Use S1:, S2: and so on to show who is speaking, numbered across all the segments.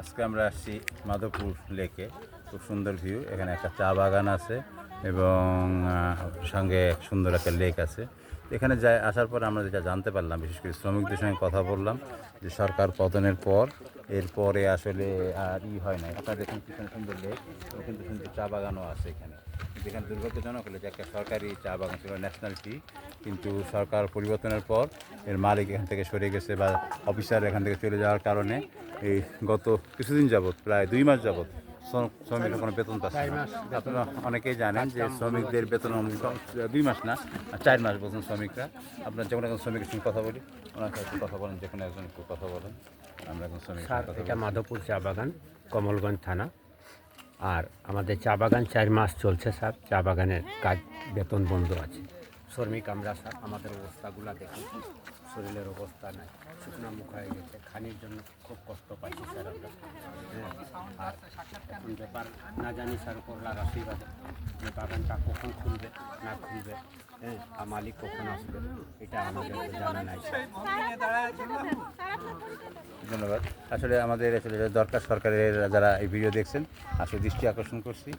S1: আজকে আমরা আসছি মাধবপুর লেকে। খুব সুন্দর ভিউ। এখানে একটা চা বাগান আছে এবং সঙ্গে সুন্দর একটা লেক আছে। এখানে যাই আসার পর আমরা যেটা জানতে পারলাম, বিশেষ করে শ্রমিকদের সঙ্গে কথা বললাম, যে সরকার পতনের পর এরপরে আসলে আর হয় নাই। আপনারা দেখুন পিছনে সুন্দর লেক এবং কিন্তু সুন্দর চা বাগানও আছে এখানে। কিন্তু এখানে দুর্ভাগ্যজনক হলো যে একটা সরকারি চা বাগান ছিল, ন্যাশনাল টি, কিন্তু সরকার পরিবর্তনের পর এর মালিক এখান থেকে সরে গেছে বা অফিসার এখান থেকে চলে যাওয়ার কারণে এই গত কিছুদিন যাবৎ, প্রায় 2 মাস যাবৎ শ্রমিকরা কোনো বেতন পাচ্ছে না। আপনারা অনেকেই জানেন যে শ্রমিকদের বেতন 2 মাস না, 4 মাস বলছেন শ্রমিকরা। আপনার যেমন একজন শ্রমিকের সঙ্গে কথা বলি, ওনার সাথে কথা বলেন, যে কোনো একজন একটু কথা বলেন। আমরা এখন শ্রমিক
S2: স্যার, এটা মাধবপুর চা বাগান, কমলগঞ্জ থানা। আর আমাদের চা বাগান 4 মাস চলছে স্যার। চা বাগানের কাজ, বেতন বন্ধ আছে। শ্রমিক আমরা স্যার, আমাদের অবস্থাগুলো দেখুন, শরীরের অবস্থা নাই, শুকনো মুখ হয়ে গেছে, খানির জন্য খুব কষ্ট পাচ্ছি স্যার আমরা। হ্যাঁ, আর এখন ব্যাপার না জানি স্যার, করলার আশীর্বাদে যে বাগানটা কখন খুলবে না খুলবে, হ্যাঁ, আর মালিক কখন আসবে, এটা আমাদের জানা নাই স্যার।
S1: ধন্যবাদ। আসলে আমাদের আসলে দরকার, সরকারের যারা এই ভিডিও দেখছেন আসলে দৃষ্টি আকর্ষণ করছি,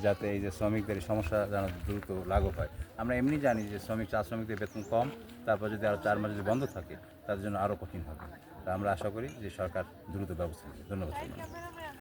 S1: যাতে এই যে শ্রমিকদের এই সমস্যা যেন দ্রুত লাঘব হয়। আমরা এমনি জানি যে চা শ্রমিকদের বেতন কম, তারপর যদি আরও 4 মাস যদি বন্ধ থাকে তাদের জন্য আরও কঠিন হবে। তা আমরা আশা করি যে সরকার দ্রুত ব্যবস্থা নেবে। ধন্যবাদ।